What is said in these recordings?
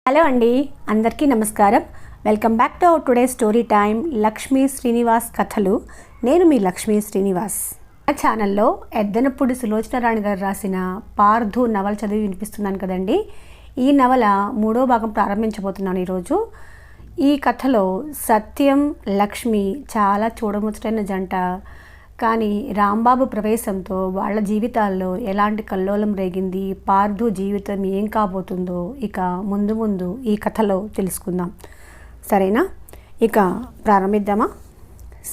Hello అండి, అందరికీ నమస్కారం. Welcome back to our today story time Lakshmi Srinivas కథలు. నేను మీ లక్ష్మీ శ్రీనివాస్. ఆ ఛానల్లో ఎద్దనపూడి సులోచన రాణి గారు రాసిన పార్థు నవల చదివి వినిపిస్తున్నాను కదండి. ఈ నవల 3వ భాగం ప్రారంభించబోతున్నాను ఈరోజు. ఈ కథలో సత్యం, లక్ష్మి చాలా చూడముచ్చటైన జంట. కానీ రాంబాబు ప్రవేశంతో వాళ్ళ జీవితాల్లో ఎలాంటి కల్లోలం రేగింది, పార్థు జీవితం ఏం కాబోతుందో ఇక ముందు ముందు ఈ కథలో తెలుసుకుందాం. సరేనా? ఇక ప్రారంభిద్దామా?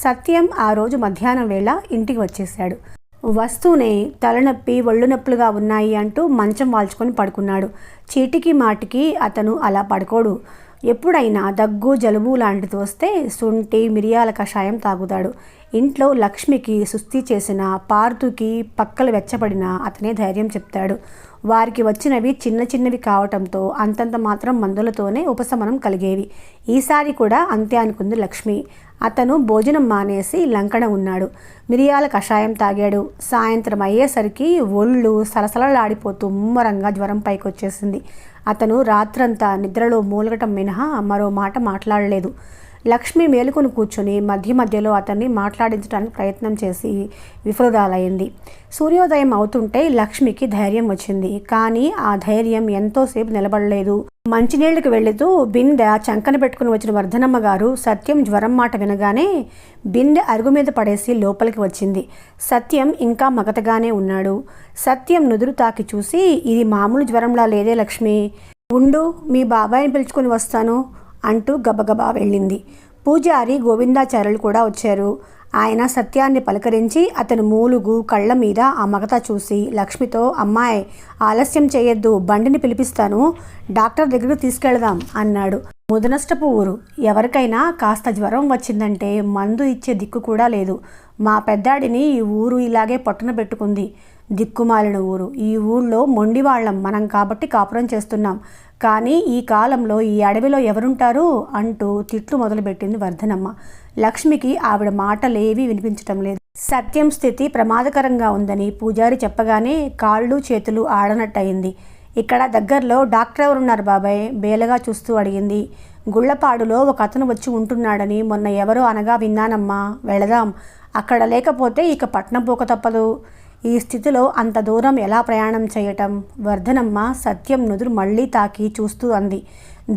సత్యం ఆ రోజు మధ్యాహ్నం వేళ ఇంటికి వచ్చేసాడు. వస్తూనే తలనొప్పి, ఒళ్ళు నొప్పులుగా ఉన్నాయి అంటూ మంచం వాల్చుకొని పడుకున్నాడు. చీటికి మాటికి అతను అలా పడుకోడు. ఎప్పుడైనా దగ్గు, జలుబు లాంటిది వస్తే శుంఠి, మిరియాల కషాయం తాగుతాడు. ఇంట్లో లక్ష్మికి సుస్థి చేసిన, పార్థుకి పక్కలు వెచ్చబడిన అతనే ధైర్యం చెప్తాడు. వారికి వచ్చినవి చిన్న చిన్నవి కావటంతో అంతంత మాత్రం మందులతోనే ఉపశమనం కలిగేవి. ఈసారి కూడా అంతే అనుకుంది లక్ష్మి. అతను భోజనం మానేసి లంకణ ఉన్నాడు. మిరియాల కషాయం తాగాడు. సాయంత్రం అయ్యేసరికి ఒళ్ళు సలసలలాడిపోతూ ముమ్మరంగా జ్వరం పైకొచ్చేసింది. అతను రాత్రంతా నిద్రలో మూలగటం మినహా మరో మాట మాట్లాడలేదు. లక్ష్మి మేలుకొని కూర్చొని మధ్య మధ్యలో అతన్ని మాట్లాడించడానికి ప్రయత్నం చేసి విఫలురాలైంది. సూర్యోదయం అవుతుంటే లక్ష్మికి ధైర్యం వచ్చింది. కానీ ఆ ధైర్యం ఎంతోసేపు నిలబడలేదు. మంచినీళ్ళకి వెళుతూ బిందె చంకన పెట్టుకుని వచ్చిన వర్ధనమ్మ గారు సత్యం జ్వరం మాట వినగానే బిందె అరుగు మీద పడేసి లోపలికి వచ్చింది. సత్యం ఇంకా మగతగానే ఉన్నాడు. సత్యం నుదురు తాకి చూసి, ఇది మామూలు జ్వరంలా లేదే లక్ష్మి, ఉండు మీ బాబాయిని పిలుచుకొని వస్తాను అంటూ గబగబా వెళ్ళింది. పూజారి గోవిందాచార్యులు కూడా వచ్చారు. ఆయన సత్యాన్ని పలకరించి అతను మూలుగు కళ్ళ మీద ఆ మగత చూసి లక్ష్మితో, అమ్మాయి ఆలస్యం చేయొద్దు, బండిని పిలిపిస్తాను, డాక్టర్ దగ్గరకు తీసుకెళ్దాం అన్నాడు. ముదనష్టపు ఊరు, ఎవరికైనా కాస్త జ్వరం వచ్చిందంటే మందు ఇచ్చే దిక్కు కూడా లేదు. మా పెద్దాడిని ఈ ఊరు ఇలాగే పట్టున పెట్టుకుంది. దిక్కుమాలిన ఊరు. ఈ ఊళ్ళో మొండివాళ్లం మనం కాబట్టి కాపురం చేస్తున్నాం. కానీ ఈ కాలంలో ఈ అడవిలో ఎవరుంటారు అంటూ తిట్లు మొదలుపెట్టింది వర్ధనమ్మ. లక్ష్మికి ఆవిడ మాటలేవీ వినిపించటం లేదు. సత్యం స్థితి ప్రమాదకరంగా ఉందని పూజారి చెప్పగానే కాళ్ళు చేతులు ఆడనట్టయింది. ఇక్కడ దగ్గరలో డాక్టర్ ఎవరున్నారు బాబాయ్? బేలగా చూస్తూ అడిగింది. గుళ్లపాడులో ఒక అతను వచ్చి ఉంటున్నాడని మొన్న ఎవరో అనగా విన్నానమ్మా, వెళదాం. అక్కడ లేకపోతే ఇక పట్నం పోక తప్పదు. ఈ స్థితిలో అంత దూరం ఎలా ప్రయాణం చేయటం? వర్ధనమ్మ సత్యం నుదురు మళ్ళీ తాకి చూస్తూ అంది.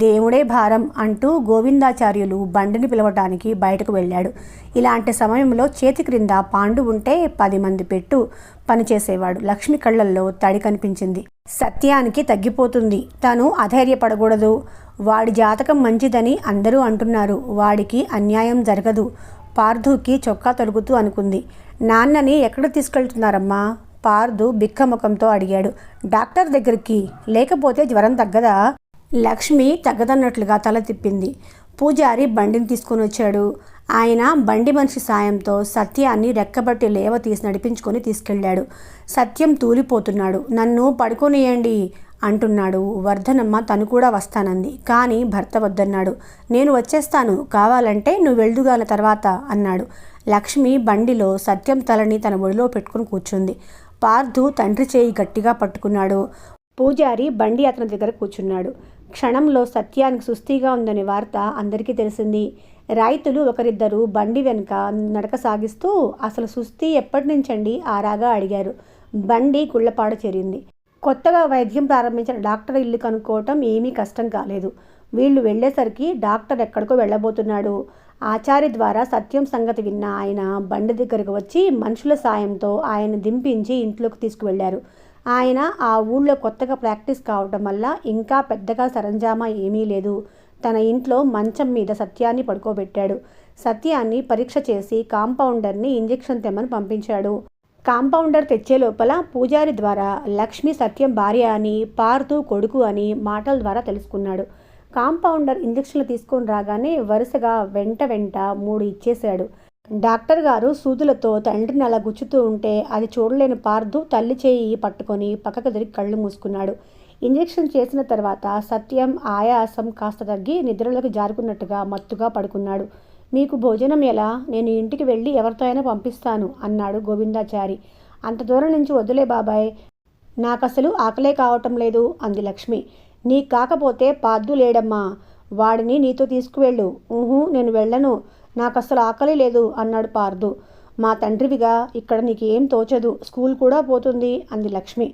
దేవుడే భారం అంటూ గోవిందాచార్యులు బండిని పిలవటానికి బయటకు వెళ్ళాడు. ఇలాంటి సమయంలో చేతి క్రింద పాండు ఉంటే 10 మంది పెట్టు పనిచేసేవాడు. లక్ష్మి కళ్ళల్లో తడి కనిపించింది. సత్యానికి తగ్గిపోతుంది. తను అధైర్యపడకూడదు. వాడి జాతకం మంచిదని అందరూ అంటున్నారు. వాడికి అన్యాయం జరగదు. పార్థుకి చొక్కా తొలుగుతూ అనుకుంది. నాన్నని ఎక్కడ తీసుకెళ్తున్నారమ్మా? పార్థు బిక్కముఖంతో అడిగాడు. డాక్టర్ దగ్గరికి. లేకపోతే జ్వరం తగ్గదా? లక్ష్మి తగ్గదన్నట్లుగా తల తిప్పింది. పూజారి బండిని తీసుకొని వచ్చాడు. ఆయన బండి మనిషి సాయంతో సత్యాన్ని రెక్కబట్టి లేవ తీసి నడిపించుకొని తీసుకెళ్ళాడు. సత్యం తూలిపోతున్నాడు. నన్ను పడుకోనియండి అంటున్నాడు. వర్ధనమ్మ తను కూడా వస్తానంది. కానీ భర్త వద్దన్నాడు. నేను వచ్చేస్తాను, కావాలంటే నువ్వు వెళ్దుగాల తర్వాత అన్నాడు. లక్ష్మి బండిలో సత్యం తలని తన ఒడిలో పెట్టుకుని కూర్చుంది. పార్థు తండ్రి చేయి గట్టిగా పట్టుకున్నాడు. పూజారి బండి అతని దగ్గర కూర్చున్నాడు. క్షణంలో సత్యానికి సుస్థిగా ఉందనే వార్త అందరికీ తెలిసింది. రైతులు ఒకరిద్దరు బండి వెనుక నడక సాగిస్తూ, అసలు సుస్థి ఎప్పటి నుంచండి ఆరాగా అడిగారు. బండి గుళ్లపాడు చేరింది. కొత్తగా వైద్యం ప్రారంభించిన డాక్టర్ ఇల్లు కనుక్కోవటం ఏమీ కష్టం కాలేదు. వీళ్ళు వెళ్ళేసరికి డాక్టర్ ఎక్కడికో వెళ్ళబోతున్నాడు. ఆచారి ద్వారా సత్యం సంగతి విన్న ఆయన బండి దగ్గరకు వచ్చి మనుషుల సాయంతో ఆయన దింపించి ఇంట్లోకి తీసుకువెళ్లారు. ఆయన ఆ ఊళ్ళో కొత్తగా ప్రాక్టీస్ కావటం వల్ల ఇంకా పెద్దగా సరంజామా ఏమీ లేదు. తన ఇంట్లో మంచం మీద సత్యాన్ని పడుకోబెట్టాడు. సత్యాన్ని పరీక్ష చేసి కాంపౌండర్ని ఇంజెక్షన్ తెమ్మని పంపించాడు. కాంపౌండర్ తెచ్చే లోపల పూజారి ద్వారా లక్ష్మి సత్యం భార్య అని, పార్థు కొడుకు అని మాటల ద్వారా తెలుసుకున్నాడు. కాంపౌండర్ ఇంజెక్షన్లు తీసుకొని రాగానే వరుసగా వెంట 3 ఇచ్చేశాడు. డాక్టర్ గారు సూదులతో తండ్రిని అలా గుచ్చుతూ ఉంటే అది చూడలేని పార్థు తల్లి చేయి పట్టుకొని పక్కకు తిరిగి కళ్ళు మూసుకున్నాడు. ఇంజెక్షన్ చేసిన తర్వాత సత్యం ఆయాసం కాస్త తగ్గి నిద్రలోకి జారుకున్నట్టుగా మత్తుగా పడుకున్నాడు. మీకు భోజనం ఎలా? నేను ఇంటికి వెళ్ళి ఎవరితో అయినా పంపిస్తాను అన్నాడు గోవిందాచారి. అంత దూరం నుంచి వద్దులే బాబాయ్, నాకసలు ఆకలే కావటం లేదు అంది లక్ష్మి. నీకు కాకపోతే పార్దు లేడమ్మా, వాడిని నీతో తీసుకువెళ్ళు. నేను వెళ్ళను, నాకు అస్సలు ఆకలి లేదు అన్నాడు పార్దు. మా తండ్రివిగా ఇక్కడ నీకేం తోచదు, స్కూల్ కూడా పోతుంది అంది లక్ష్మి.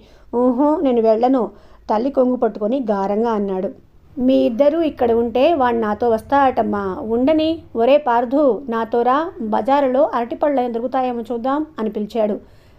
నేను వెళ్ళను, తల్లి కొంగు పట్టుకొని గారంగా అన్నాడు. మీ ఇద్దరూ ఇక్కడ ఉంటే వాడు నాతో వస్తాడటమ్మా. ఉండని. ఒరే పార్దు, నాతోరా, బజారులో అరటిపళ్ళ దొరుకుతాయేమో చూద్దాం అని పిలిచాడు.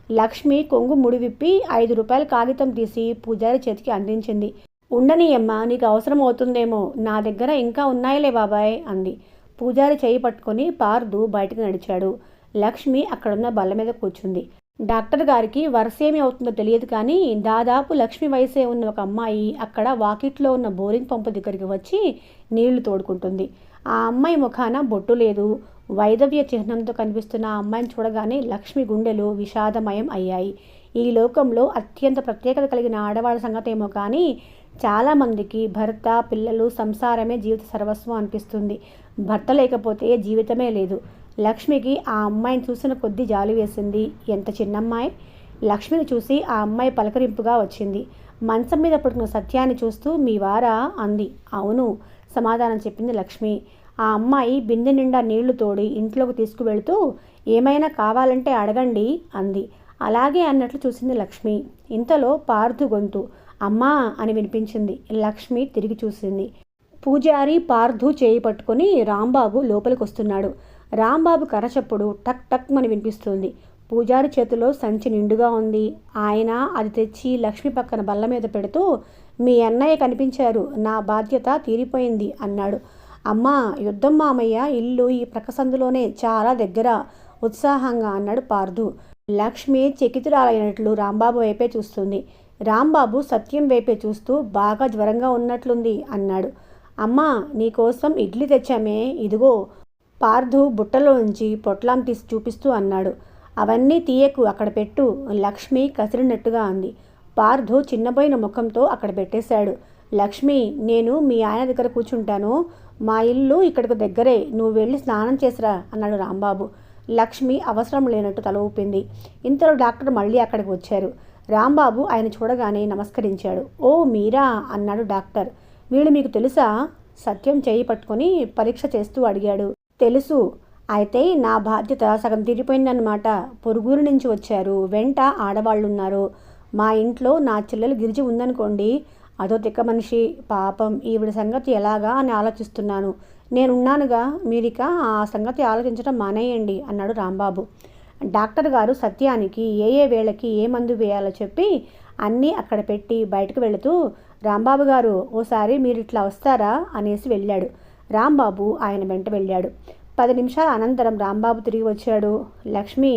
లక్ష్మి కొంగు ముడి విప్పి 5 రూపాయల కాగితం తీసి పూజారి చేతికి అందించింది. ఉండని అమ్మా, నీకు అవసరం అవుతుందేమో, నా దగ్గర ఇంకా ఉన్నాయిలే బాబాయ్ అంది. పూజారి చేయి పట్టుకొని పార్దు బయటకు నడిచాడు. లక్ష్మి అక్కడున్న బల్ల మీద కూర్చుంది. డాక్టర్ గారికి వరుసేమి అవుతుందో తెలియదు కానీ దాదాపు లక్ష్మి వయసే ఉన్న ఒక అమ్మాయి అక్కడ వాకిట్లో ఉన్న బోరింగ్ పంపు దగ్గరికి వచ్చి నీళ్లు తోడుకుంటుంది. ఆ అమ్మాయి ముఖాన బొట్టు లేదు. వైదవ్య చిహ్నంతో కనిపిస్తున్న ఆ అమ్మాయిని చూడగానే లక్ష్మి గుండెలు విషాదమయం అయ్యాయి. ఈ లోకంలో అత్యంత ప్రత్యేకత కలిగిన ఆడవాళ్ళ సంగతి ఏమో కానీ చాలామందికి భర్త, పిల్లలు, సంసారమే జీవిత సర్వస్వం అనిపిస్తుంది. భర్త లేకపోతే జీవితమే లేదు. లక్ష్మికి ఆ అమ్మాయిని చూసిన కొద్దీ జాలి వేసింది. ఎంత చిన్నమ్మాయి! లక్ష్మిని చూసి ఆ అమ్మాయి పలకరింపుగా వచ్చింది. మంచం మీద పడుకున్న సత్యాన్ని చూస్తూ మీ వారా అంది. అవును సమాధానం చెప్పింది లక్ష్మి. ఆ అమ్మాయి బిందె నిండా నీళ్లు తోడి ఇంట్లోకి తీసుకువెళ్తూ ఏమైనా కావాలంటే అడగండి అంది. అలాగే అన్నట్లు చూసింది లక్ష్మి. ఇంతలో పార్దు గొంతు అమ్మా అని వినిపించింది. లక్ష్మి తిరిగి చూసింది. పూజారి పార్దు చేయి పట్టుకొని రాంబాబు లోపలికి వస్తున్నాడు. రాంబాబు కర్రచప్పుడు టక్ టక్ అని వినిపిస్తుంది. పూజారి చేతిలో సంచి నిండుగా ఉంది. ఆయన అది తెచ్చి లక్ష్మి పక్కన బల్ల మీద పెడుతూ మీ అన్నయ్య కనిపించారు, నా బాధ్యత తీరిపోయింది అన్నాడు. అమ్మా, యుద్ధం మామయ్య ఇల్లు ఈ ప్రక్కసందులోనే, చాలా దగ్గర ఉత్సాహంగా అన్నాడు పార్దు. లక్ష్మి చకితురాలైనట్లు రాంబాబు వైపే చూస్తుంది. రాంబాబు సత్యం వైపే చూస్తూ బాగా జ్వరంగా ఉన్నట్లుంది అన్నాడు. అమ్మా, నీకోసం ఇడ్లీ తెచ్చామే, ఇదిగో. పార్దు బుట్టలో నుంచి పొట్లాం తీసి చూపిస్తూ అన్నాడు. అవన్నీ తీయకు, అక్కడ పెట్టు. లక్ష్మి కసిరినట్టుగా అంది. పార్దు చిన్నపోయిన ముఖంతో అక్కడ పెట్టేశాడు. లక్ష్మి, నేను మీ ఆయన దగ్గర కూర్చుంటాను, మా ఇల్లు ఇక్కడికి దగ్గరే, నువ్వు వెళ్ళి స్నానం చేసిరా అన్నాడు రాంబాబు. లక్ష్మి అవసరం లేనట్టు తల ఊపింది. ఇంతలో డాక్టర్ మళ్ళీ అక్కడికి వచ్చారు. రాంబాబు ఆయన చూడగానే నమస్కరించాడు. ఓ మీరా అన్నాడు డాక్టర్. వీళ్ళు మీకు తెలుసా? సత్యం చేయి పట్టుకొని పరీక్ష చేస్తూ అడిగాడు. తెలుసు. అయితే నా బాధ్యత సగం తీరిపోయిందన్నమాట. పొరుగురు నుంచి వచ్చారు, వెంట ఆడవాళ్ళున్నారు. మా ఇంట్లో నా చెల్లెలు గిరిజి ఉందనుకోండి, అదో తిక్క మనిషి, పాపం ఈవిడ సంగతి ఎలాగా అని ఆలోచిస్తున్నాను. నేనున్నానుగా, మీరిక ఆ సంగతి ఆలోచించడం మానేయండి అన్నాడు రాంబాబు. డాక్టర్ గారు సత్యానికి ఏ వేళకి ఏ మందు వేయాలో చెప్పి అన్నీ అక్కడ పెట్టి బయటకు వెళుతూ రాంబాబు గారు ఓసారి మీరు ఇట్లా వస్తారా అనేసి వెళ్ళాడు. రాంబాబు ఆయన వెంట వెళ్ళాడు. 10 నిమిషాల అనంతరం రాంబాబు తిరిగి వచ్చాడు. లక్ష్మి,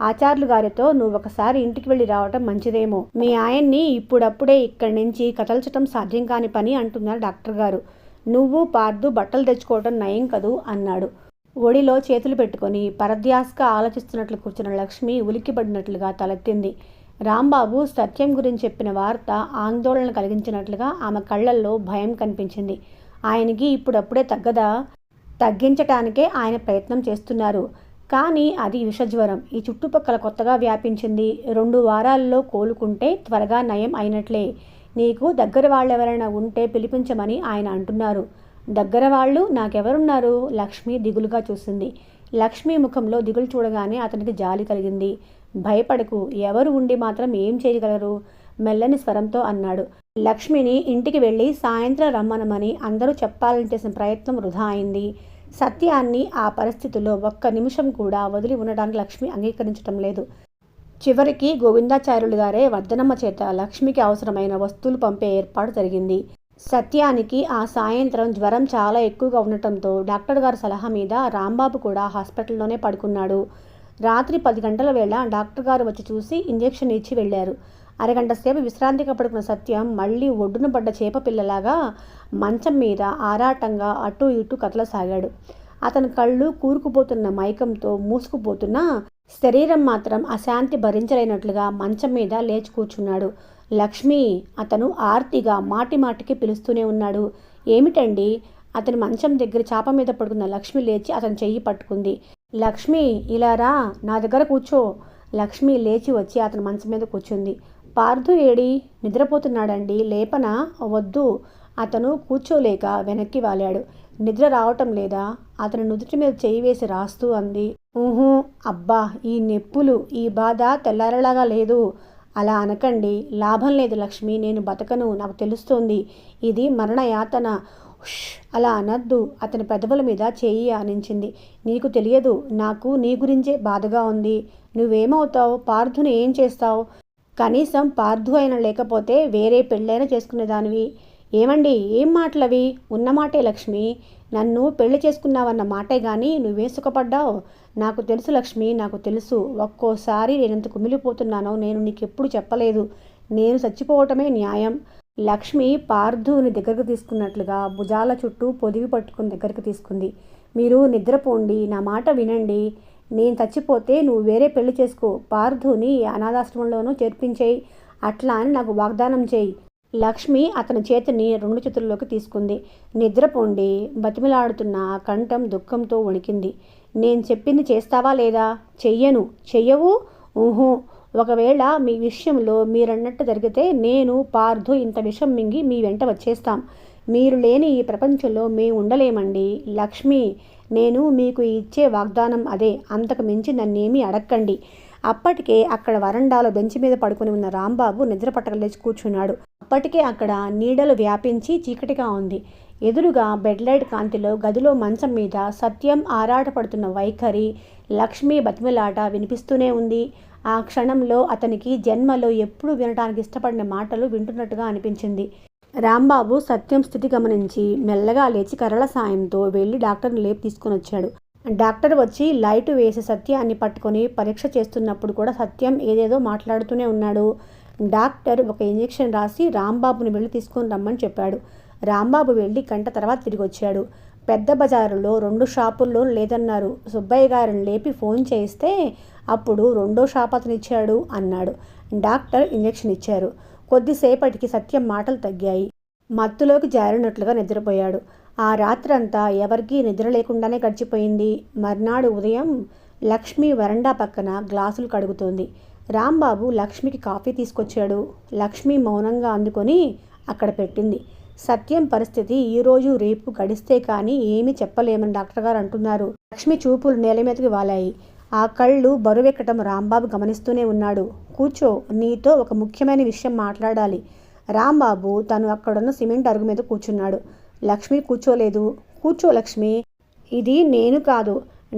ఆచార్యులు గారితో నువ్వు ఒకసారి ఇంటికి వెళ్ళి రావటం మంచిదేమో. మీ ఆయన్ని ఇప్పుడప్పుడే ఇక్కడి నుంచి కదల్చటం సాధ్యం కాని పని అంటున్నారు డాక్టర్ గారు. నువ్వు పార్దు బట్టలు తెచ్చుకోవటం నయం కదూ అన్నాడు. ఒడిలో చేతులు పెట్టుకొని పరధ్యాసగా ఆలోచిస్తున్నట్లు కూర్చున్న లక్ష్మి ఉలిక్కిపడినట్లుగా తలెత్తింది. రాంబాబు సత్యం గురించి చెప్పిన వార్త ఆందోళన కలిగించినట్లుగా ఆమె కళ్ళల్లో భయం కనిపించింది. ఆయనకి ఇప్పుడప్పుడే తగ్గదా? తగ్గించటానికే ఆయన ప్రయత్నం చేస్తున్నారు. కానీ అది విషజ్వరం. ఈ చుట్టుపక్కల కొత్తగా వ్యాపించింది. 2 వారాల్లో కోలుకుంటే త్వరగా నయం అయినట్లే. నీకు దగ్గర వాళ్ళెవరైనా ఉంటే పిలిపించమని ఆయన అంటున్నారు. దగ్గర వాళ్ళు నాకెవరున్నారు? లక్ష్మి దిగులుగా చూసింది. లక్ష్మి ముఖంలో దిగులు చూడగానే అతనికి జాలి కలిగింది. భయపడకు, ఎవరు ఉండి మాత్రం ఏం చేయగలరు? మెల్లని స్వరంతో అన్నాడు. లక్ష్మిని ఇంటికి వెళ్ళి సాయంత్రం రమ్మనమని అందరూ చెప్పాలని చేసిన ప్రయత్నం వృధా అయింది. సత్యాన్ని ఆ పరిస్థితుల్లో ఒక్క నిమిషం కూడా వదిలి ఉండడానికి లక్ష్మి అంగీకరించడం లేదు. చివరికి గోవిందాచార్యులు గారే వర్ధనమ్మ చేత లక్ష్మికి అవసరమైన వస్తువులు పంపే ఏర్పాటు జరిగింది. సత్యానికి ఆ సాయంత్రం జ్వరం చాలా ఎక్కువగా ఉండటంతో డాక్టర్ గారి సలహా మీద రాంబాబు కూడా హాస్పిటల్లోనే పడుకున్నాడు. రాత్రి 10 గంటల వేళ డాక్టర్ గారు వచ్చి చూసి ఇంజెక్షన్ ఇచ్చి వెళ్ళారు. అరగంట సేపు విశ్రాంతిగా పడుకున్న సత్యం మళ్ళీ ఒడ్డున పడ్డ చేప పిల్లలాగా మంచం మీద ఆరాటంగా అటూ ఇటూ కదలసాగాడు. అతని కళ్ళు కూరుకుపోతున్న మైకంతో మూసుకుపోతున్న శరీరం మాత్రం అశాంతి భరించలేనట్లుగా మంచం మీద లేచి కూర్చున్నాడు. లక్ష్మి, అతను ఆర్తిగా మాటిమాటికి పిలుస్తూనే ఉన్నాడు. ఏమిటండి? అతని మంచం దగ్గర చాప మీద పడుకున్న లక్ష్మి లేచి అతని చెయ్యి పట్టుకుంది. లక్ష్మి, ఇలా రా, నా దగ్గర కూర్చో. లక్ష్మి లేచి వచ్చి అతని మంచం మీద కూర్చుంది. పార్థు ఏడి? నిద్రపోతున్నాడండి. లేపనా? వద్దు. అతను కూర్చోలేక వెనక్కి వాలాడు. నిద్ర రావటం లేదా? అతని నుదుటి మీద చేయి వేసి రాస్తూ అంది. ఊహూ. అబ్బా, ఈ నొప్పులు, ఈ బాధ తెల్లారేలాగా లేదు. అలా అనకండి. లాభం లేదు లక్ష్మి. నేను బతకను. నాకు తెలుస్తోంది. ఇది మరణయాతన. ఉష్, అలా అనద్దు. అతని పెదవుల మీద చేయి ఆనించింది. నీకు తెలియదు. నాకు నీ గురించే బాధగా ఉంది. నువ్వేమవుతావు? పార్థుని ఏం చేస్తావు? కనీసం పార్థు అయినా లేకపోతే వేరే పెళ్ళైనా చేసుకునేదానివి. ఏమండి, ఏం మాటలవి? ఉన్నమాటే లక్ష్మి. నన్ను పెళ్లి చేసుకున్నావన్న మాటే గాని నువ్వేం సుఖపడ్డావు? నాకు తెలుసు లక్ష్మి, నాకు తెలుసు. ఒక్కోసారి నేనెంత కుమిలిపోతున్నానో నేను నీకెప్పుడు చెప్పలేదు. నేను చచ్చిపోవటమే న్యాయం. లక్ష్మి పార్థుని దగ్గరకు తీసుకున్నట్లుగా భుజాల చుట్టూ పొదివి పట్టుకుని దగ్గరకు తీసుకుంది. మీరు నిద్రపోండి, నా మాట వినండి. నేను చచ్చిపోతే నువ్వు వేరే పెళ్లి చేసుకో. పార్థుని అనాథాశ్రమంలోనూ చేర్పించేయి. అట్లా అని నాకు వాగ్దానం చేయి. లక్ష్మి అతని చేతిని 2 చేతుల్లోకి తీసుకుంది. నిద్రపోండి. బతిమిలాడుతున్న కంఠం దుఃఖంతో వణికింది. నేను చెప్పింది చేస్తావా లేదా? చెయ్యను. చెయ్యవు? ఊహూ. ఒకవేళ మీ విషయంలో మీరన్నట్టు జరిగితే నేను, పార్థు ఇంత విషం మింగి మీ వెంట వచ్చేస్తాం. మీరు లేని ఈ ప్రపంచంలో మేము ఉండలేమండి. లక్ష్మి, నేను మీకు ఇచ్చే వాగ్దానం అదే. అంతకు మించి నన్నేమీ అడక్కండి. అప్పటికే అక్కడ వరండాలో బెంచి మీద పడుకుని ఉన్న రాంబాబు నిద్ర పట్టలేచి కూర్చున్నాడు. అప్పటికే అక్కడ నీడలు వ్యాపించి చీకటిగా ఉంది. ఎదురుగా బెడ్లైట్ కాంతిలో గదిలో మంచం మీద సత్యం ఆరాటపడుతున్న వైఖరి, లక్ష్మి బతిమిలాట వినిపిస్తూనే ఉంది. ఆ క్షణంలో అతనికి జన్మలో ఎప్పుడూ వినటానికి ఇష్టపడిన మాటలు వింటున్నట్టుగా అనిపించింది. రాంబాబు సత్యం స్థితి గమనించి మెల్లగా లేచి కర్రల సాయంతో వెళ్ళి డాక్టర్ని లేపి తీసుకుని వచ్చాడు. డాక్టర్ వచ్చి లైటు వేసి సత్యాన్ని పట్టుకొని పరీక్ష చేస్తున్నప్పుడు కూడా సత్యం ఏదేదో మాట్లాడుతూనే ఉన్నాడు. డాక్టర్ ఒక ఇంజెక్షన్ రాసి రాంబాబుని వెళ్ళి తీసుకొని రమ్మని చెప్పాడు. రాంబాబు వెళ్ళి గంట తర్వాత తిరిగి వచ్చాడు. పెద్ద బజారులో 2 షాపుల్లో లేదన్నారు. సుబ్బయ్య గారిని లేపి ఫోన్ చేయిస్తే అప్పుడు 2వ షాప్ అతనిచ్చాడు అన్నాడు. డాక్టర్ ఇంజెక్షన్ ఇచ్చారు. కొద్దిసేపటికి సత్యం మాటలు తగ్గాయి. మత్తులోకి జారినట్లుగా నిద్రపోయాడు. ఆ రాత్రంతా ఎవరికీ నిద్ర లేకుండానే గడిచిపోయింది. మర్నాడు ఉదయం లక్ష్మి వరండా పక్కన గ్లాసులు కడుగుతోంది. రాంబాబు లక్ష్మికి కాఫీ తీసుకొచ్చాడు. లక్ష్మి మౌనంగా అందుకొని అక్కడ పెట్టింది. సత్యం పరిస్థితి ఈరోజు రేపు గడిస్తే కానీ ఏమీ చెప్పలేమని డాక్టర్ గారు అంటున్నారు. లక్ష్మి చూపులు నేల మీదకి వాలాయి. ఆ కళ్ళు బరువెక్కటం రాంబాబు గమనిస్తూనే ఉన్నాడు. కూర్చో, నీతో ఒక ముఖ్యమైన విషయం మాట్లాడాలి. రాంబాబు తను అక్కడున్న సిమెంట్ అరుగు మీద కూర్చున్నాడు. లక్ష్మి కూర్చోలేదు. కూర్చో లక్ష్మి. ఇది నేను కాదు,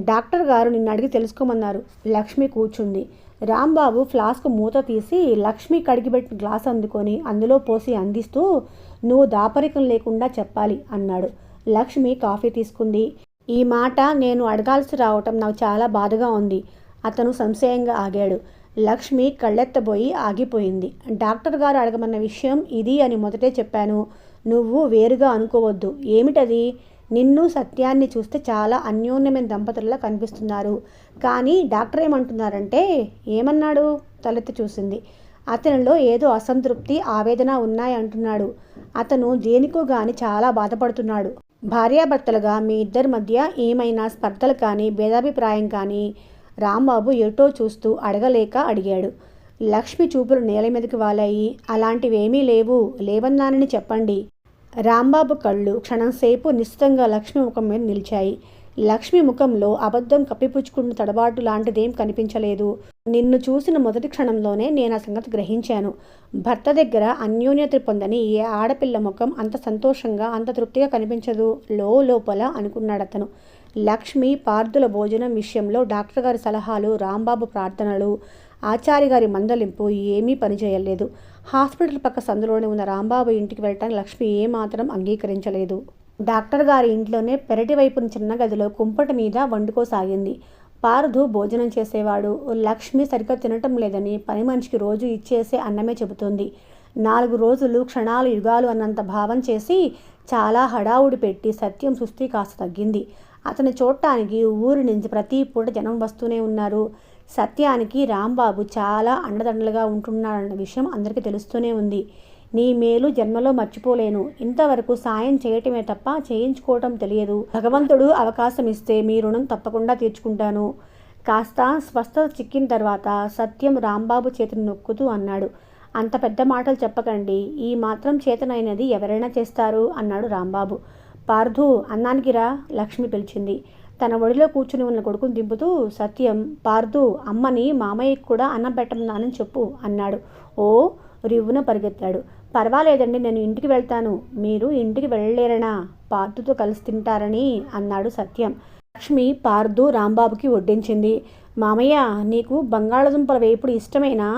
డాక్టర్ గారు నిన్ను అడిగి తెలుసుకోమన్నారు. లక్ష్మి కూర్చుంది. రాంబాబు ఫ్లాస్క్ మూత తీసి లక్ష్మి కడిగిపెట్టిన గ్లాస్ అందుకొని అందులో పోసి అందిస్తూ, నువ్వు దాపరికం లేకుండా చెప్పాలి అన్నాడు. లక్ష్మి కాఫీ తీసుకుంది. ఈ మాట నేను అడగాల్సి రావటం నాకు చాలా బాధగా ఉంది. అతను సంశయంగా ఆగాడు. లక్ష్మి కళ్ళెత్తబోయి ఆగిపోయింది. డాక్టర్ గారు అడగమన్న విషయం ఇది అని మొదటే చెప్పాను. నువ్వు వేరుగా అనుకోవద్దు. ఏమిటది? నిన్ను సత్యాన్ని చూస్తే చాలా అన్యోన్యమైన దంపతుల్లా కనిపిస్తున్నారు. కానీ డాక్టర్ ఏమంటున్నారంటే? ఏమన్నాడు? తలెత్తి చూసింది. అతనిలో ఏదో అసంతృప్తి, ఆవేదన ఉన్నాయంటున్నాడు. అతను దేనికో గాని చాలా బాధపడుతున్నాడు. భార్యాభర్తలుగా మీ ఇద్దరి మధ్య ఏమైనా స్పర్ధలు కానీ భేదాభిప్రాయం కానీ? రాంబాబు ఎటో చూస్తూ అడగలేక అడిగాడు. లక్ష్మి చూపులు నేల మీదకి వాలాయి. అలాంటివేమీ లేవు. లేవన్నానని చెప్పండి. రాంబాబు కళ్ళు క్షణంసేపు నిశ్చితంగా లక్ష్మి ముఖం మీద నిలిచాయి. లక్ష్మి ముఖంలో అబద్ధం కప్పిపుచ్చుకున్న తడబాటు లాంటిదేం కనిపించలేదు. నిన్ను చూసిన మొదటి క్షణంలోనే నేను ఆ సంగతి గ్రహించాను. భర్త దగ్గర అన్యోన్యత పొందని ఏ ఆడపిల్ల ముఖం అంత సంతోషంగా, అంత తృప్తిగా కనిపించదు లోపల అనుకున్నాడతను. లక్ష్మి పార్థుల భోజనం విషయంలో డాక్టర్ గారి సలహాలు, రాంబాబు ప్రార్థనలు, ఆచార్య గారి మందలింపు ఏమీ పనిచేయలేదు. హాస్పిటల్ పక్క సందులోనే ఉన్న రాంబాబు ఇంటికి వెళ్ళటానికి లక్ష్మి ఏమాత్రం అంగీకరించలేదు. డాక్టర్ గారి ఇంట్లోనే పెరటి వైపున చిన్న గదిలో కుంపటి మీద వండుకోసాగింది. పార్థు భోజనం చేసేవాడు. లక్ష్మి సరిగ్గా తినటం లేదని పని మనిషికి రోజు ఇచ్చేసే అన్నమే చెబుతోంది. 4 రోజులు క్షణాలు యుగాలు అన్నంత భావం చేసి చాలా హడావుడి పెట్టి సత్యం సుస్థి కాస్త తగ్గింది. అతని చూడటానికి ఊరి నుంచి ప్రతి పూట జనం వస్తూనే ఉన్నారు. సత్యానికి రాంబాబు చాలా అండదండలుగా ఉంటున్నాడన్న విషయం అందరికీ తెలుస్తూనే ఉంది. నీ మేలు జన్మలో మర్చిపోలేను. ఇంతవరకు సాయం చేయటమే తప్ప చేయించుకోవటం తెలియదు. భగవంతుడు అవకాశం ఇస్తే మీ రుణం తప్పకుండా తీర్చుకుంటాను. కాస్త స్వస్థత చిక్కిన తర్వాత సత్యం రాంబాబు చేతిని నొక్కుతూ అన్నాడు. అంత పెద్ద మాటలు చెప్పకండి, ఈ మాత్రం చేతనైనది ఎవరైనా చేస్తారు అన్నాడు రాంబాబు. పార్థు, అన్నానికి రా, లక్ష్మి పిలిచింది. తన ఒడిలో కూర్చుని ఉన్న కొడుకుని దింపుతూ సత్యం, పార్థు, అమ్మని మామయ్యకి కూడా అన్నం పెట్టమన్నానని చెప్పు అన్నాడు. ఓ రివ్వున పరిగెత్తాడు. పర్వాలేదండి, నేను ఇంటికి వెళ్తాను. మీరు ఇంటికి వెళ్ళలేరనా? పార్థుతో కలిసి తింటారని అన్నాడు సత్యం. లక్ష్మి పార్థు రాంబాబుకి వడ్డించింది. మామయ్య, నీకు బంగాళదుంపల వేపుడు ఇష్టమేనా?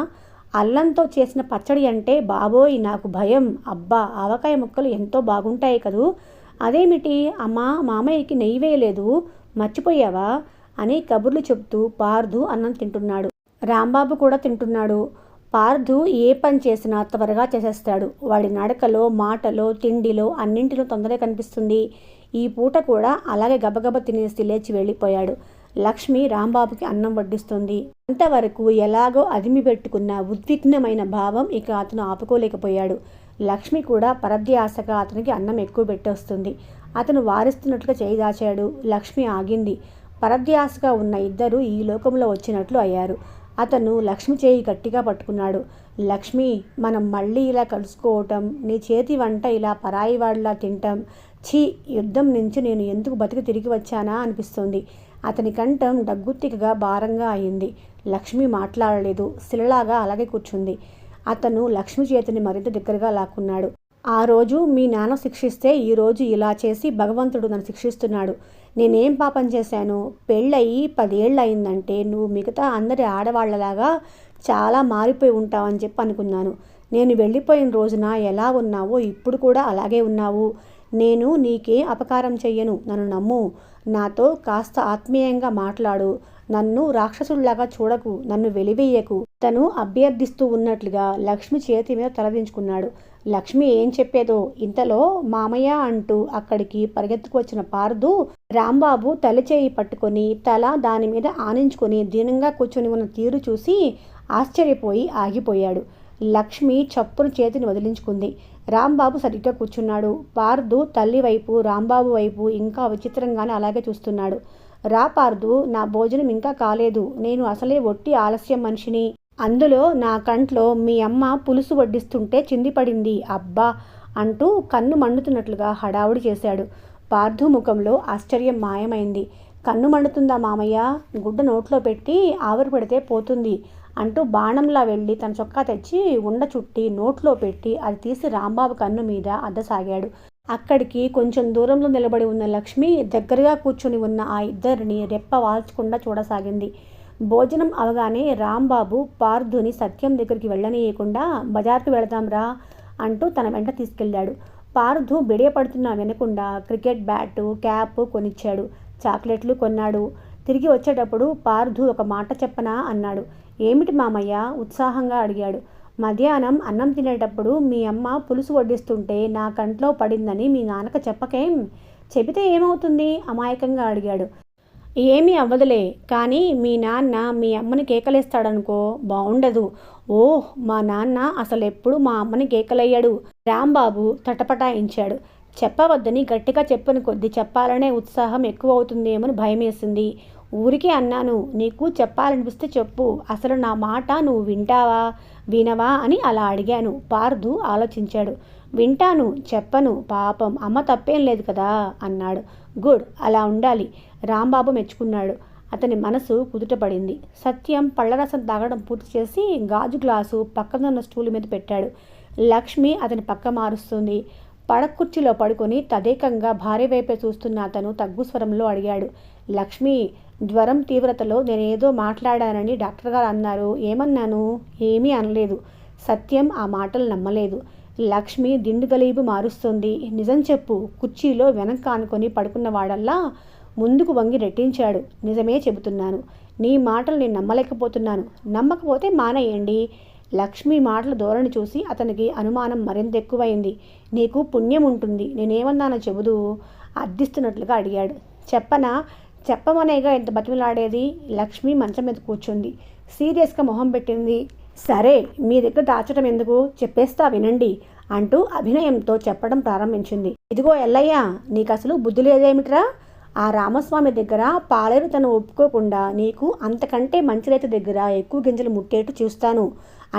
అల్లంతో చేసిన పచ్చడి అంటే బాబోయ్ నాకు భయం. అబ్బా, ఆవకాయ ముక్కలు ఎంతో బాగుంటాయి కదూ. అదేమిటి అమ్మా, మామయ్యకి నెయ్యి వేయలేదు, మర్చిపోయావా అని కబుర్లు చెప్తూ పార్థు అన్నం తింటున్నాడు. రాంబాబు కూడా తింటున్నాడు. పార్థు ఏ పని చేసినా త్వరగా చేసేస్తాడు. వాడి నడకలో, మాటలో, తిండిలో అన్నింటిలో తొందరగా కనిపిస్తుంది. ఈ పూట కూడా అలాగే గబగబ తినేసి లేచి వెళ్ళిపోయాడు. లక్ష్మి రాంబాబుకి అన్నం వడ్డిస్తుంది. అంతవరకు ఎలాగో అదిమి పెట్టుకున్న ఉద్విగ్నమైన భావం ఇక అతను ఆపుకోలేకపోయాడు. లక్ష్మి కూడా పరధ్యాసగా అతనికి అన్నం ఎక్కువ పెట్టేస్తుంది. అతను వారిస్తున్నట్లుగా చేయి దాచాడు. లక్ష్మి ఆగింది. పరధ్యాసగా ఉన్న ఇద్దరు ఈ లోకంలో వచ్చినట్లు అయ్యారు. అతను లక్ష్మి చేయి గట్టిగా పట్టుకున్నాడు. లక్ష్మి, మనం మళ్ళీ ఇలా కలుసుకోవటం, నీ చేతి వంట ఇలా పరాయి వాడిలా తింటాం, ఛీ, యుద్ధం నుంచి నేను ఎందుకు బతికి తిరిగి వచ్చానా అనిపిస్తుంది. అతని కంఠం డగ్గుత్తికగా భారంగా అయింది. లక్ష్మి మాట్లాడలేదు. శిలలాగా అలాగే కూర్చుంది. అతను లక్ష్మి చేతిని మరింత దగ్గరగా లాక్కున్నాడు. ఆ రోజు మీ నాన్న శిక్షిస్తే ఈరోజు ఇలా చేసి భగవంతుడు నన్ను శిక్షిస్తున్నాడు. నేనేం పాపం చేశాను? పెళ్ళయి 10 ఏళ్ళు అయిందంటే నువ్వు మిగతా అందరి ఆడవాళ్లలాగా చాలా మారిపోయి ఉంటావని చెప్పి అనుకున్నాను. నేను వెళ్ళిపోయిన రోజున ఎలా ఉన్నావో ఇప్పుడు కూడా అలాగే ఉన్నావు. నేను నీకే అపకారం చెయ్యను, నన్ను నమ్ము. నాతో కాస్త ఆత్మీయంగా మాట్లాడు. నన్ను రాక్షసుల్లాగా చూడకు, నన్ను వెలివేయకు. తను అభ్యర్థిస్తూ ఉన్నట్లుగా లక్ష్మి చేతి మీద తలదించుకున్నాడు. లక్ష్మి ఏం చెప్పేదో. ఇంతలో మామయ్య అంటూ అక్కడికి పరిగెత్తుకు వచ్చిన పార్థు రాంబాబు తల చేయి పట్టుకొని తల దాని మీద ఆనించుకొని దీనంగా కూర్చొని ఉన్న తీరు చూసి ఆశ్చర్యపోయి ఆగిపోయాడు. లక్ష్మి చప్పున చేతిని వదిలించుకుంది. రాంబాబు సరిగ్గా కూర్చున్నాడు. పార్థు తల్లి వైపు, రాంబాబు వైపు ఇంకా విచిత్రంగానే అలాగే చూస్తున్నాడు. రా పార్థు, నా భోజనం ఇంకా కాలేదు. నేను అసలే ఒట్టి ఆలస్యం మనిషిని. అందులో నా కంట్లో మీ అమ్మ పులుసు వడ్డిస్తుంటే చిందిపడింది. అబ్బా అంటూ కన్ను మండుతున్నట్లుగా హడావుడి చేశాడు. పార్థు ముఖంలో ఆశ్చర్యం మాయమైంది. కన్ను మండుతుందా మామయ్య? గుడ్డ నోట్లో పెట్టి ఆవిరి పెడితే పోతుంది అంటూ బాణంలా వెళ్ళి తన చొక్కా తెచ్చి ఉండ చుట్టి నోట్లో పెట్టి అది తీసి రాంబాబు కన్ను మీద అద్దసాగాడు. అక్కడికి కొంచెం దూరంలో నిలబడి ఉన్న లక్ష్మి దగ్గరగా కూర్చుని ఉన్న ఆ ఇద్దరిని రెప్ప వాల్చకుండా చూడసాగింది. భోజనం అవగానే రాంబాబు పార్థుని సత్యం దగ్గరికి వెళ్ళనీయకుండా బజార్కు వెళదాంరా అంటూ తన వెంట తీసుకెళ్లాడు. పార్థు బిడియపడుతున్నా వినకుండా క్రికెట్ బ్యాటు, క్యాప్ కొనిచ్చాడు. చాక్లెట్లు కొన్నాడు. తిరిగి వచ్చేటప్పుడు పార్థు ఒక మాట చెప్పనా అన్నాడు. ఏమిటి మామయ్య? ఉత్సాహంగా అడిగాడు. మధ్యాహ్నం అన్నం తినేటప్పుడు మీ అమ్మ పులుసు వడ్డిస్తుంటే నా కంట్లో పడిందని మీ నాన్నకు చెప్పకేం? చెబితే ఏమవుతుంది అమాయకంగా అడిగాడు. ఏమీ అవ్వదులే, కానీ మీ నాన్న మీ అమ్మని కేకలేస్తాడనుకో, బాగుండదు. ఓహ్, మా నాన్న అసలెప్పుడు మా అమ్మని కేకలయ్యాడు. రాంబాబు తటపటాయించాడు. చెప్పవద్దని గట్టిగా చెప్పని కొద్దీ చెప్పాలనే ఉత్సాహం ఎక్కువ అవుతుందేమని భయమేసింది. ఊరికే అన్నాను, నీకు చెప్పాలనిపిస్తే చెప్పు. అసలు నా మాట నువ్వు వింటావా వినవా అని అలా అడిగాను. పార్థు ఆలోచించాడు. వింటాను, చెప్పను. పాపం అమ్మ తప్పేం లేదు కదా అన్నాడు. గుడ్, అలా ఉండాలి. రాంబాబు మెచ్చుకున్నాడు. అతని మనసు కుదుటపడింది. సత్యం పళ్ళరసం తాగడం పూర్తి చేసి గాజు గ్లాసు పక్కనున్న స్టూలు మీద పెట్టాడు. లక్ష్మి అతని పక్క మారుస్తుంది. పడకుర్చీలో పడుకొని తదేకంగా భార్య వైపే చూస్తున్న అతను తగ్గు స్వరంలో అడిగాడు. లక్ష్మి, జ్వరం తీవ్రతలో నేనేదో మాట్లాడానని డాక్టర్ గారు అన్నారు. ఏమన్నాను? ఏమీ అనలేదు. సత్యం ఆ మాటలు నమ్మలేదు. లక్ష్మి దిండుగలీబు మారుస్తుంది. నిజం చెప్పు. కుర్చీలో వెనక ఆనుకొని పడుకున్నవాడల్లా ముందుకు వంగి రెట్టించాడు. నిజమే చెబుతున్నాను. నీ మాటలు నేను నమ్మలేకపోతున్నాను. నమ్మకపోతే మానేయండి. లక్ష్మి మాటల ధోరణి చూసి అతనికి అనుమానం మరింత ఎక్కువైంది. నీకు పుణ్యం ఉంటుంది. నేనేమన్నానో చెబుదు అర్థిస్తున్నట్లుగా అడిగాడు. చెప్పనా? చెప్పమనేగా ఎంత బతిమలాడేది. లక్ష్మి మంచం మీద కూర్చుంది. సీరియస్గా మొహం పెట్టింది. సరే, మీ దగ్గర దాచడం ఎందుకు, చెప్పేస్తా వినండి అంటూ అభినయంతో చెప్పడం ప్రారంభించింది. ఇదిగో ఎల్లయ్య, నీకు అసలు బుద్ధి లేదేమిట్రా? ఆ రామస్వామి దగ్గర పాలేరు తను ఒప్పుకోకుండా నీకు అంతకంటే మంచి రైతు దగ్గర ఎక్కువ గింజలు ముట్టేట్టు చూస్తాను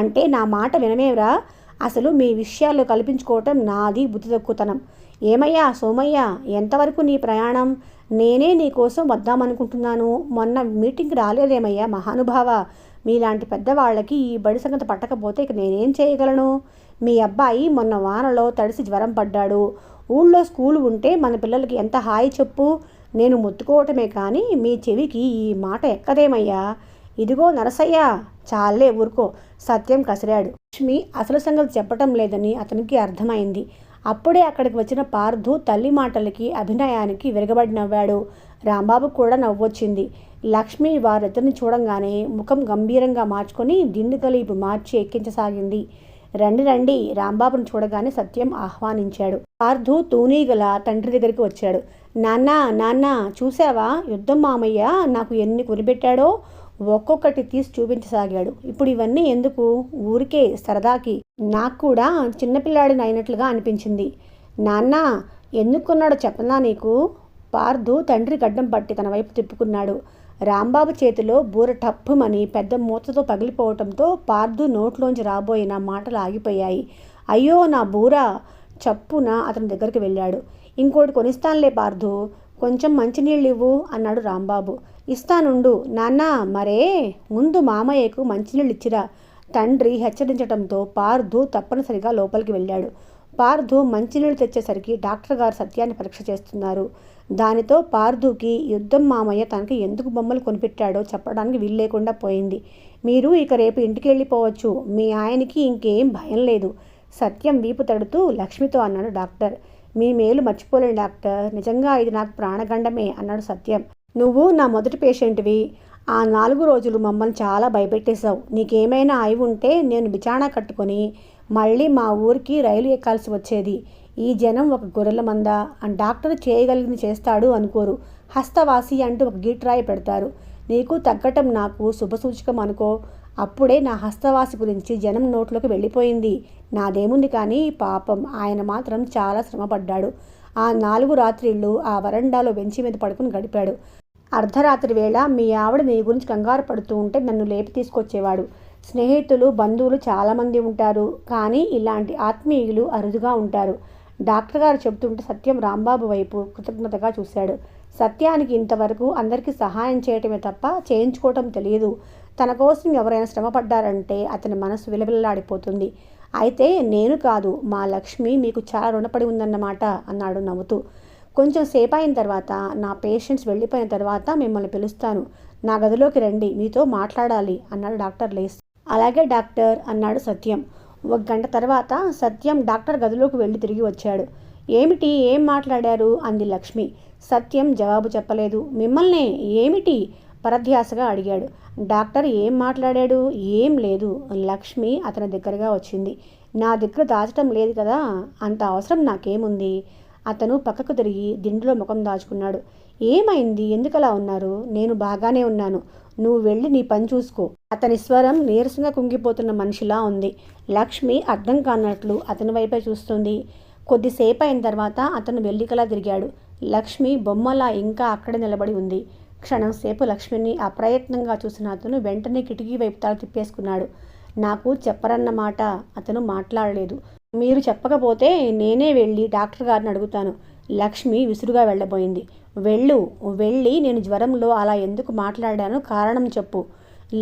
అంటే నా మాట వినమేవరా? అసలు మీ విషయాల్లో కల్పించుకోవటం నాది బుద్ధి తక్కువతనం. ఏమయ్యా సోమయ్య, ఎంతవరకు నీ ప్రయాణం? నేనే నీ కోసం వద్దామనుకుంటున్నాను. మొన్న మీటింగ్కి రాలేదేమయ్యా మహానుభావ? మీలాంటి పెద్దవాళ్ళకి ఈ బడి సంగతి పట్టకపోతే ఇక నేనేం చేయగలను? మీ అబ్బాయి మొన్న వానలో తడిసి జ్వరం పడ్డాడు. ఊళ్ళో స్కూల్ ఉంటే మన పిల్లలకి ఎంత హాయి చెప్పు. నేను మొత్తుకోవటమే కానీ మీ చెవికి ఈ మాట ఎక్కదేమయ్యా. ఇదిగో నరసయ్య, చాలే ఊరుకో. సత్యం కసిరాడు. లక్ష్మి అసలు సంగతి చెప్పటం లేదని అతనికి అర్థమైంది. అప్పుడే అక్కడికి వచ్చిన పార్థు తల్లి మాటలకి అభినయానికి విరగబడి నవ్వాడు. రాంబాబు కూడా నవ్వొచ్చింది. లక్ష్మి వారిద్దరిని చూడంగానే ముఖం గంభీరంగా మార్చుకొని దిండు కలిపి మార్చి ఎక్కించసాగింది. రండి రండి, రాంబాబును చూడగానే సత్యం ఆహ్వానించాడు. పార్థు తూనీగల తండ్రి దగ్గరికి వచ్చాడు. నాన్న నాన్న, చూసావా యుద్ధం మామయ్య నాకు ఎన్ని కొనిపెట్టాడో? ఒక్కొక్కటి తీసి చూపించసాగాడు. ఇప్పుడు ఇవన్నీ ఎందుకు? ఊరికే సరదాకి. నాకు కూడా చిన్నపిల్లాడిని అయినట్లుగా అనిపించింది. నాన్న ఎందుకు కొన్నాడో చెప్పనా నీకు? పార్థు తండ్రి గడ్డం పట్టి తన వైపు తిప్పుకున్నాడు. రాంబాబు చేతిలో బూర టప్పుమని పెద్ద మూతతో పగిలిపోవటంతో పార్థు నోట్లోంచి రాబోయిన మాటలు ఆగిపోయాయి. అయ్యో నా బూర! చప్పున అతని దగ్గరికి వెళ్ళాడు. ఇంకోటి కొనిస్తానులే పార్థు, కొంచెం మంచినీళ్ళు ఇవ్వు అన్నాడు రాంబాబు. ఇస్తానుండు నాన్న. మరే ముందు మామయ్యకు మంచినీళ్ళు ఇచ్చిరా, తండ్రి హెచ్చరించడంతో పార్థు తప్పనిసరిగా లోపలికి వెళ్ళాడు. పార్థు మంచినీళ్ళు తెచ్చేసరికి డాక్టర్ గారు సత్యాన్ని పరీక్ష చేస్తున్నారు. దానితో పార్థుకి యుద్ధం మామయ్య తనకి ఎందుకు బొమ్మలు కొనిపెట్టాడో చెప్పడానికి వీల్లేకుండా పోయింది. మీరు ఇక రేపు ఇంటికి వెళ్ళిపోవచ్చు. మీ ఆయనకి ఇంకేం భయం లేదు. సత్యం వీపు తడుతూ లక్ష్మితో అన్నాడు డాక్టర్. మీ మేలు మర్చిపోలేను డాక్టర్, నిజంగా ఇది నాకు ప్రాణగండమే అన్నాడు సత్యం. నువ్వు నా మొదటి పేషెంట్వి. ఆ 4 రోజులు మమ్మల్ని చాలా భయపెట్టేశావు. నీకేమైనా అయి ఉంటే నేను బిచాణా కట్టుకొని మళ్ళీ మా ఊరికి రైలు ఎక్కాల్సి వచ్చేది. ఈ జనం ఒక గొర్రెల మంద. డాక్టర్ చేయగలిగింది చేస్తాడు అనుకోరు. హస్తవాసి అంటూ ఒక గీట్రాయి పెడతారు. నీకు తగ్గటం నాకు శుభసూచకం అనుకో. అప్పుడే నా హస్తవాసి గురించి జనం నోట్లోకి వెళ్ళిపోయింది. నాదేముంది కానీ పాపం ఆయన మాత్రం చాలా శ్రమపడ్డాడు. ఆ 4 రాత్రిళ్ళు ఆ వరండాలో బెంచి మీద పడుకుని గడిపాడు. అర్ధరాత్రి వేళ మీ ఆవిడ నీ గురించి కంగారు పడుతూ ఉంటే నన్ను లేపి తీసుకొచ్చేవాడు. స్నేహితులు బంధువులు చాలామంది ఉంటారు, కానీ ఇలాంటి ఆత్మీయులు అరుదుగా ఉంటారు. డాక్టర్ గారు చెబుతుంటే సత్యం రాంబాబు వైపు కృతజ్ఞతగా చూశాడు. సత్యానికి ఇంతవరకు అందరికీ సహాయం చేయటమే తప్ప చేయించుకోవటం తెలియదు. తన కోసం ఎవరైనా శ్రమపడ్డారంటే అతని మనసు విలవిల్లాడిపోతుంది. అయితే నేను కాదు, మా లక్ష్మి మీకు చాలా రుణపడి ఉందన్నమాట అన్నాడు నవ్వుతూ. కొంచెం సేపు అయిన తర్వాత నా పేషెంట్స్ వెళ్ళిపోయిన తర్వాత మిమ్మల్ని పిలుస్తాను. నా గదిలోకి రండి, మీతో మాట్లాడాలి అన్నాడు డాక్టర్ లేస్తూ. అలాగే డాక్టర్ అన్నాడు సత్యం. 1 గంట తర్వాత సత్యం డాక్టర్ గదిలోకి వెళ్ళి తిరిగి వచ్చాడు. ఏమిటి, ఏం మాట్లాడారు అంది లక్ష్మి. సత్యం జవాబు చెప్పలేదు. మిమ్మల్నే ఏమిటి పరధ్యాసగా అడిగాడు. డాక్టర్ ఏం మాట్లాడాడు? ఏం లేదు. లక్ష్మి అతని దగ్గరగా వచ్చింది. నా దగ్గర దాచటం లేదు కదా, అంత అవసరం నాకేముంది? అతను పక్కకు తిరిగి దిండులో ముఖం దాచుకున్నాడు. ఏమైంది, ఎందుకలా ఉన్నారు? నేను బాగానే ఉన్నాను, నువ్వు వెళ్ళి నీ పని చూసుకో. అతని స్వరం నీరసంగా కుంగిపోతున్న మనిషిలా ఉంది. లక్ష్మి అర్థం కానట్లు అతని వైపే చూస్తుంది. కొద్దిసేపు అయిన తర్వాత అతను వెల్లికలా తిరిగాడు. లక్ష్మి బొమ్మలా ఇంకా అక్కడే నిలబడి ఉంది. క్షణం సేపు లక్ష్మిని అప్రయత్నంగా చూసిన అతను వెంటనే కిటికీ వైపు తల తిప్పేసుకున్నాడు. నాకు చెప్పరన్నమాట. అతను మాట్లాడలేదు. మీరు చెప్పకపోతే నేనే వెళ్ళి డాక్టర్ గారిని అడుగుతాను. లక్ష్మి విసురుగా వెళ్ళబోయింది. వెళ్ళి నేను జ్వరంలో అలా ఎందుకు మాట్లాడానో కారణం చెప్పు.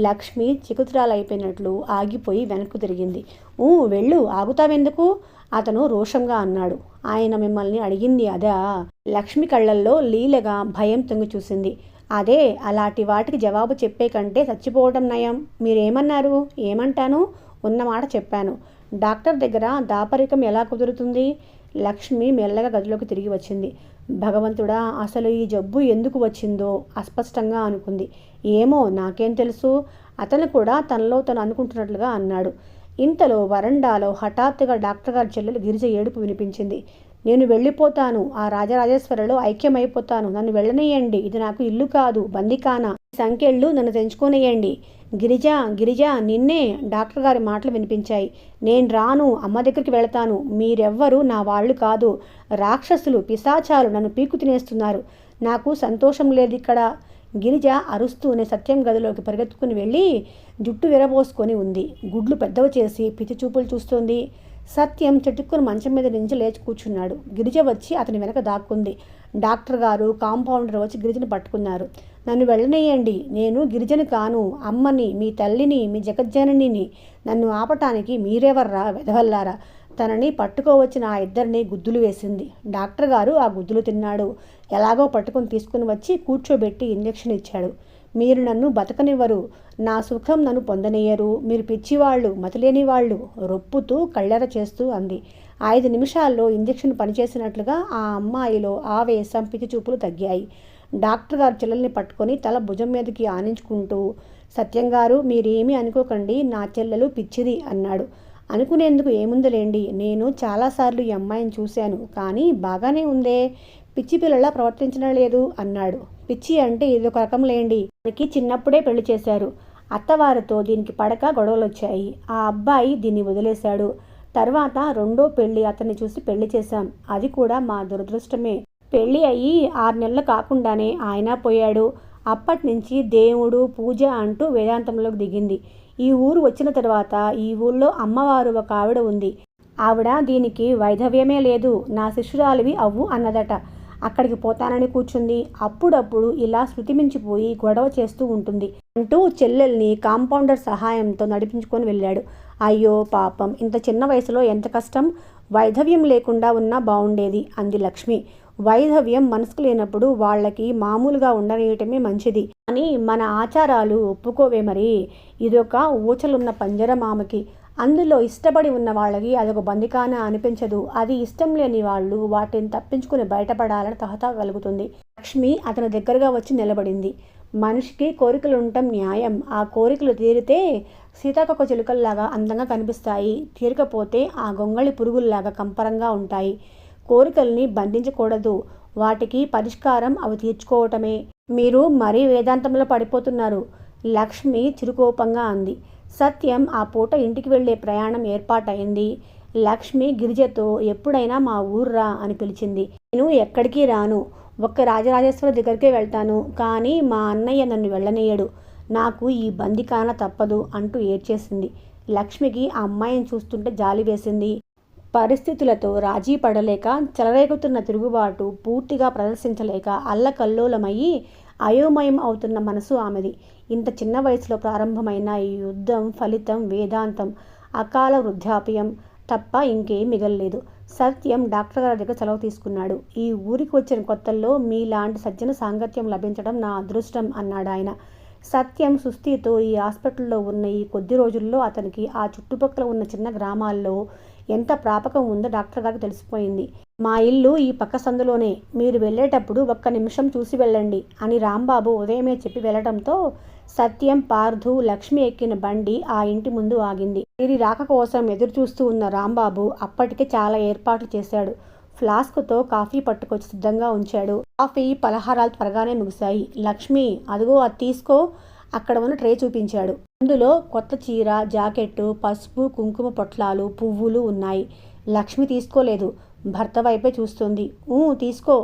లక్ష్మి చికుతురాలైపోయినట్లు ఆగిపోయి వెనక్కు తిరిగింది. వెళ్ళు, ఆగుతావెందుకు? అతను రోషంగా అన్నాడు. ఆయన మిమ్మల్ని అడిగింది అదా? లక్ష్మి కళ్ళల్లో లీలగా భయం తొంగి చూసింది. అదే, అలాంటి వాటికి జవాబు చెప్పే కంటే చచ్చిపోవడం నయం. మీరేమన్నారు? ఏమంటాను? ఉన్నమాట చెప్పాను. డాక్టర్ దగ్గర దాపరికం ఎలా కుదురుతుంది? లక్ష్మి మెల్లగా గదిలోకి తిరిగి వచ్చింది. భగవంతుడా, అసలు ఈ జబ్బు ఎందుకు వచ్చిందో అస్పష్టంగా అనుకుంది. ఏమో, నాకేం తెలుసు? అతను కూడా తనలో తను అనుకుంటున్నట్లుగా అన్నాడు. ఇంతలో వరండాలో హఠాత్తుగా డాక్టర్ గారి చెల్లెలు గిరిజ ఏడుపు వినిపించింది. నేను వెళ్ళిపోతాను, ఆ రాజరాజేశ్వరిలో ఐక్యమైపోతాను, నన్ను వెళ్ళనీయండి, ఇది నాకు ఇల్లు కాదు, బందికానా, సంకెళ్ళు నన్ను తెంచుకోనియండి. గిరిజ నిన్నే. డాక్టర్ గారి మాటలు వినిపించాయి. నేను రాను, అమ్మ దగ్గరికి వెళతాను. మీరెవ్వరూ నా వాళ్ళు కాదు. రాక్షసులు, పిశాచాలు నన్ను పీకు తినేస్తున్నారు. నాకు సంతోషం లేదు ఇక్కడ. గిరిజ అరుస్తూనే సత్యం గదిలోకి పరిగెత్తుకుని వెళ్ళి జుట్టు విరబోసుకొని ఉంది. గుడ్లు పెద్దవి చేసి పిచ్చి చూపులు చూస్తోంది. సత్యం చటుక్కుని మంచం మీద నుంచి లేచి కూర్చున్నాడు. గిరిజ వచ్చి అతని వెనక దాక్కుంది. డాక్టర్ గారు, కాంపౌండర్ వచ్చి గిరిజను పట్టుకున్నారు. నన్ను వెళ్ళనేయండి, నేను గిరిజను కాను, అమ్మని, మీ తల్లిని, మీ జగజ్జననిని. నన్ను ఆపటానికి మీరెవర్రా వెధవల్లారా. తనని పట్టుకోవచ్చిన ఆ ఇద్దరిని గుద్దులు వేసింది. డాక్టర్ గారు ఆ గుద్దులు తిన్నాడు. ఎలాగో పట్టుకుని తీసుకుని వచ్చి కూర్చోబెట్టి ఇంజెక్షన్ ఇచ్చాడు. మీరు నన్ను బతకనివ్వరు, నా సుఖం నన్ను పొందనియ్యరు, మీరు పిచ్చివాళ్ళు, మతిలేని వాళ్ళు, రొప్పుతూ కళ్ళెర చేస్తూ అంది. 5 నిమిషాల్లో ఇంజెక్షన్ పనిచేసినట్లుగా ఆ అమ్మాయిలో ఆవేశం, పిచ్చి చూపులు తగ్గాయి. డాక్టర్ గారు చెల్లెల్ని పట్టుకొని తల భుజం మీదకి ఆనించుకుంటూ, సత్యం గారు మీరేమీ అనుకోకండి, నా చెల్లెలు పిచ్చిది అన్నాడు. అనుకునేందుకు ఏముందిలేండి, నేను చాలాసార్లు ఈ అమ్మాయిని చూశాను, కానీ బాగానే ఉందే, పిచ్చి పిల్లలా ప్రవర్తించడం లేదు అన్నాడు. పిచ్చి అంటే ఇదొక రకం లేండి. దానికి చిన్నప్పుడే పెళ్లి చేశారు. అత్తవారితో దీనికి పడక గొడవలు వచ్చాయి. ఆ అబ్బాయి దీన్ని వదిలేశాడు. తర్వాత రెండో పెళ్లి అతన్ని చూసి పెళ్లి చేశాం. అది కూడా మా దురదృష్టమే. పెళ్లి అయ్యి 6 నెలలు కాకుండానే ఆయన పోయాడు. అప్పటి నుంచి దేవుడు, పూజ అంటూ వేదాంతంలోకి దిగింది. ఈ ఊరు వచ్చిన తర్వాత ఈ ఊళ్ళో అమ్మవారు ఒక ఆవిడ ఉంది. ఆవిడ దీనికి వైధవ్యమే లేదు, నా శిష్యురాలివి అవ్వు అన్నదట. అక్కడికి పోతానని కూర్చుంది. అప్పుడప్పుడు ఇలా శృతిమించిపోయి గొడవ చేస్తూ ఉంటుంది అంటూ చెల్లెల్ని కాంపౌండర్ సహాయంతో నడిపించుకొని వెళ్ళాడు. అయ్యో పాపం, ఇంత చిన్న వయసులో ఎంత కష్టం. వైధవ్యం లేకుండా ఉన్నా బాగుండేది అంది లక్ష్మి. వైధవ్యం మనసుకు లేనప్పుడు వాళ్ళకి మామూలుగా ఉండనేయటమే మంచిది అని మన ఆచారాలు ఒప్పుకోవే మరి. ఇదొక ఊచలున్న పంజరం ఆమెకి. అందులో ఇష్టపడి ఉన్న వాళ్ళకి అదొక బందికాన అనిపించదు. అది ఇష్టం లేని వాళ్ళు వాటిని తప్పించుకుని బయటపడాలని తహతా కలుగుతుంది. లక్ష్మి అతని దగ్గరగా వచ్చి నిలబడింది. మనిషికి కోరికలు ఉండటం న్యాయం. ఆ కోరికలు తీరితే సీతాకొక చిలుకల్లాగా అందంగా కనిపిస్తాయి, తీరకపోతే ఆ గొంగళి పురుగుల్లాగా కంపరంగా ఉంటాయి. కోరికల్ని బంధించకూడదు, వాటికి పరిష్కారం అవి తీర్చుకోవటమే. మీరు మరీ వేదాంతంలో పడిపోతున్నారు, లక్ష్మి చిరుకోపంగా అంది. సత్యం ఆ పూట ఇంటికి వెళ్లే ప్రయాణం ఏర్పాటైంది. లక్ష్మి గిరిజతో ఎప్పుడైనా మా ఊర్రా అని పిలిచింది. నేను ఎక్కడికి రాను, ఒక్క రాజరాజేశ్వర దగ్గరికే వెళ్తాను, కానీ మా అన్నయ్య నన్ను వెళ్ళనీయడు, నాకు ఈ బందికాన తప్పదు అంటూ ఏడ్చేసింది. లక్ష్మికి ఆ అమ్మాయిని చూస్తుంటే జాలి వేసింది. పరిస్థితులతో రాజీ పడలేక, చెలరేగుతున్న తిరుగుబాటు పూర్తిగా ప్రదర్శించలేక అల్లకల్లోలమయ్యి అయోమయం అవుతున్న మనసు ఆమెది. ఇంత చిన్న వయసులో ప్రారంభమైన ఈ యుద్ధం ఫలితం వేదాంతం, అకాల వృద్ధాప్యం తప్ప ఇంకేం మిగలలేదు. సత్యం డాక్టర్ గారి దగ్గర సెలవు తీసుకున్నాడు. ఈ ఊరికి వచ్చిన కొత్తల్లో మీలాంటి సజ్జన సాంగత్యం లభించడం నా అదృష్టం అన్నాడు ఆయన. సత్యం సుస్థితో ఈ హాస్పిటల్లో ఉన్న ఈ కొద్ది రోజుల్లో అతనికి ఆ చుట్టుపక్కల ఉన్న చిన్న గ్రామాల్లో ఎంత ప్రాపకం ఉందో డాక్టర్ గారికి తెలిసిపోయింది. మా ఇల్లు ఈ పక్క సందులోనే, మీరు వెళ్ళేటప్పుడు ఒక్క నిమిషం చూసి వెళ్ళండి అని రాంబాబు ఉదయమే చెప్పి వెళ్ళడంతో సత్యం, పార్థు, లక్ష్మి ఎక్కిన బండి ఆ ఇంటి ముందు ఆగింది. వీరి రాక కోసం ఎదురు చూస్తూ ఉన్న రాంబాబు అప్పటికే చాలా ఏర్పాట్లు చేశాడు. ఫ్లాస్క్తో కాఫీ పట్టుకొచ్చి సిద్ధంగా ఉంచాడు. కాఫీ, పలహారాలు త్వరగానే ముగిశాయి. లక్ష్మి, అదిగో అది తీసుకో, అక్కడ ఉన్న ట్రే చూపించాడు. అందులో కొత్త చీర, జాకెట్టు, పసుపు, కుంకుమ పొట్లాలు, పువ్వులు ఉన్నాయి. లక్ష్మి తీసుకోలేదు, భర్త వైపే చూస్తుంది. తీసుకో,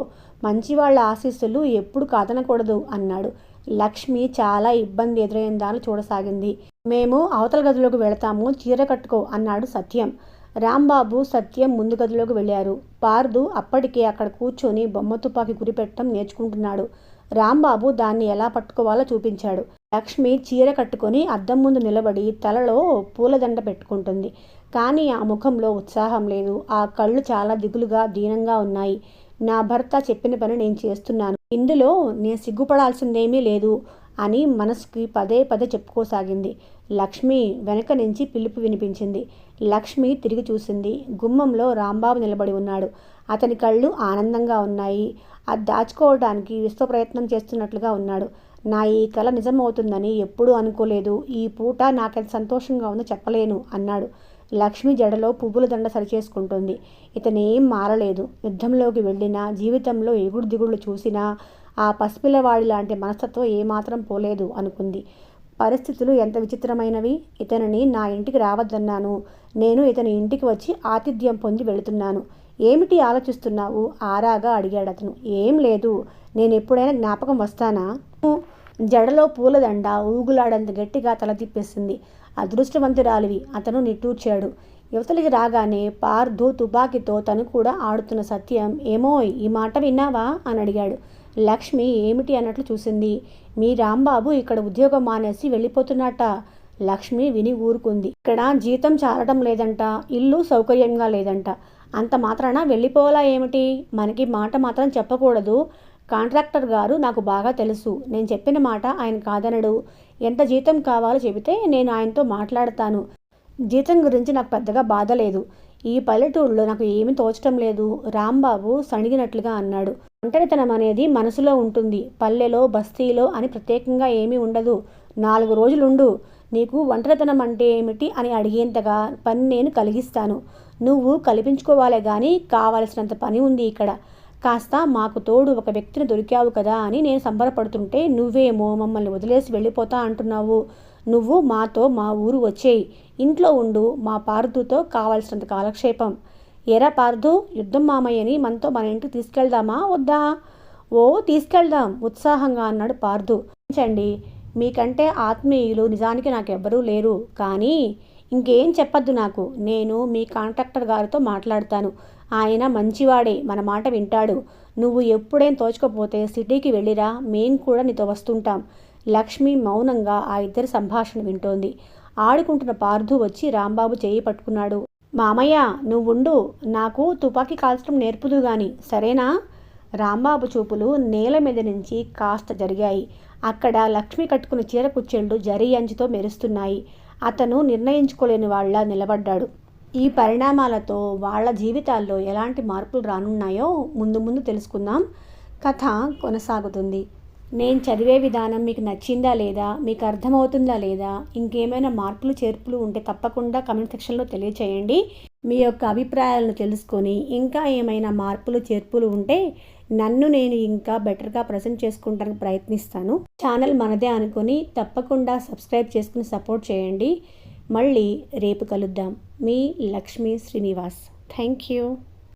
మంచి వాళ్ళ ఆశీస్సులు ఎప్పుడు కాదనకూడదు అన్నాడు. లక్ష్మి చాలా ఇబ్బంది ఎదురైందాన్ని చూడసాగింది. మేము అవతల గదిలోకి వెళతాము, చీర కట్టుకో అన్నాడు సత్యం. రాంబాబు, సత్యం ముందు గదిలోకి వెళ్ళారు. పార్దు అప్పటికే అక్కడ కూర్చొని బొమ్మ తుపాకి గురిపెట్టడం నేర్చుకుంటున్నాడు. రాంబాబు దాన్ని ఎలా పట్టుకోవాలో చూపించాడు. లక్ష్మి చీర కట్టుకొని అద్దం ముందు నిలబడి తలలో పూలదండ పెట్టుకుంటుంది. కానీ ఆ ముఖంలో ఉత్సాహం లేదు. ఆ కళ్ళు చాలా దిగులుగా, దీనంగా ఉన్నాయి. నా భర్త చెప్పిన పని నేను చేస్తున్నాను, ఇందులో నేను సిగ్గుపడాల్సిందేమీ లేదు అని మనసుకి పదే పదే చెప్పుకోసాగింది. లక్ష్మి వెనక నుంచి పిలుపు వినిపించింది. లక్ష్మి తిరిగి చూసింది. గుమ్మంలో రాంబాబు నిలబడి ఉన్నాడు. అతని కళ్ళు ఆనందంగా ఉన్నాయి. అది దాచుకోవడానికి విశ్వ ప్రయత్నం చేస్తున్నట్లుగా ఉన్నాడు. నా ఈ కల నిజమవుతుందని ఎప్పుడూ అనుకోలేదు. ఈ పూట నాకెంత సంతోషంగా ఉందో చెప్పలేను అన్నాడు. లక్ష్మి జడలో పువ్వుల దండ సరిచేసుకుంటుంది. ఇతనేం మారలేదు. యుద్ధంలోకి వెళ్ళినా, జీవితంలో ఎగుడు దిగుళ్ళు చూసినా ఆ పసిపిల్లవాడి లాంటి మనస్తత్వం ఏమాత్రం పోలేదు అనుకుంది. పరిస్థితులు ఎంత విచిత్రమైనవి. ఇతనిని నా ఇంటికి రావద్దన్నాను, నేను ఇతని ఇంటికి వచ్చి ఆతిథ్యం పొంది వెళుతున్నాను. ఏమిటి ఆలోచిస్తున్నావు ఆరాగా అడిగాడు అతను. ఏం లేదు, నేను ఎప్పుడైనా జ్ఞాపకం వస్తానా? జడలో పూలదండ ఊగులాడంత గట్టిగా తల తిప్పేసింది. అదృష్టవంతురాలివి, అతను నిట్టూర్చాడు. యువతలికి రాగానే పార్థు తుపాకీతో తను కూడా ఆడుతున్న సత్యం, ఏమోయ్ ఈ మాట విన్నావా అని అడిగాడు. లక్ష్మి ఏమిటి అన్నట్లు చూసింది. మీ రాంబాబు ఇక్కడ ఉద్యోగం మానేసి వెళ్ళిపోతున్నట్ట. లక్ష్మి విని ఊరుకుంది. ఇక్కడ జీతం చాలటం లేదంట, ఇల్లు సౌకర్యంగా లేదంట. అంత మాత్రాన వెళ్ళిపోవాలా ఏమిటి? మనకి మాట మాత్రం చెప్పకూడదు. కాంట్రాక్టర్ గారు నాకు బాగా తెలుసు. నేను చెప్పిన మాట ఆయన కాదనడు. ఎంత జీతం కావాలో చెబితే నేను ఆయనతో మాట్లాడతాను. జీతం గురించి నాకు పెద్దగా బాధ లేదు. ఈ పల్లెటూళ్ళలో నాకు ఏమీ తోచటం లేదు రాంబాబు సణిగినట్లుగా అన్నాడు. ఒంటరితనం అనేది మనసులో ఉంటుంది, పల్లెలో బస్తీలో అని ప్రత్యేకంగా ఏమీ ఉండదు. 4 రోజులుండు, నీకు ఒంటరితనం అంటే ఏమిటి అని అడిగేంతగా పని నేను కలిగిస్తాను. నువ్వు కల్పించుకోవాలే కానీ కావలసినంత పని ఉంది ఇక్కడ. కాస్త మాకు తోడు ఒక వ్యక్తిని దొరికావు కదా అని నేను సంబరపడుతుంటే నువ్వేమో మమ్మల్ని వదిలేసి వెళ్ళిపోతా అంటున్నావు. నువ్వు మాతో మా ఊరు వచ్చేయి, ఇంట్లో ఉండు, మా పార్థుతో కావలసినంత కాలక్షేపం. ఎరా పార్థు, యుద్ధం మామయ్యని మనతో మన ఇంటికి తీసుకెళ్దామా వద్దా? ఓ తీసుకెళ్దాం ఉత్సాహంగా అన్నాడు పార్థు. చండి, మీకంటే ఆత్మీయులు నిజానికి నాకెవ్వరూ లేరు. కానీ ఇంకేం చెప్పద్దు నాకు. నేను మీ కాంట్రాక్టర్ గారితో మాట్లాడతాను. ఆయన మంచివాడే, మన మాట వింటాడు. నువ్వు ఎప్పుడేం తోచకపోతే సిటీకి వెళ్ళిరా, మేం కూడా నీతో వస్తుంటాం. లక్ష్మి మౌనంగా ఆ ఇద్దరి సంభాషణ వింటోంది. ఆడుకుంటున్న పార్థు వచ్చి రాంబాబు చేయి పట్టుకున్నాడు. మామయ్య నువ్వుండు, నాకు తుపాకీ కాల్చడం నేర్పుదు గాని, సరేనా? రాంబాబు చూపులు నేల మీద నుంచి కాస్త జరిగాయి. అక్కడ లక్ష్మి కట్టుకున్న చీర కుచ్చెళ్ళు జరీ అంచుతో మెరుస్తున్నాయి. అతను నిర్ణయించుకోలేని వాళ్ళ నిలబడ్డాడు. ఈ పరిణామాలతో వాళ్ళ జీవితాల్లో ఎలాంటి మార్పులు రానున్నాయో ముందు ముందు తెలుసుకుందాం. కథ కొనసాగుతుంది. నేను చదివే విధానం మీకు నచ్చిందా లేదా, మీకు అర్థమవుతుందా లేదా, ఇంకేమైనా మార్పులు చేర్పులు ఉంటే తప్పకుండా కమెంట్ సెక్షన్లో తెలియచేయండి. మీ యొక్క అభిప్రాయాలను తెలుసుకొని ఇంకా ఏమైనా మార్పులు చేర్పులు ఉంటే నన్ను నేను ఇంకా బెటర్గా ప్రజెంట్ చేసుకుంటానికి ప్రయత్నిస్తాను. ఛానల్ మనదే అనుకొని తప్పకుండా సబ్స్క్రైబ్ చేసుకుని సపోర్ట్ చేయండి. మళ్ళీ రేపు కలుద్దాం. మీ లక్ష్మీ శ్రీనివాస్. Thank you.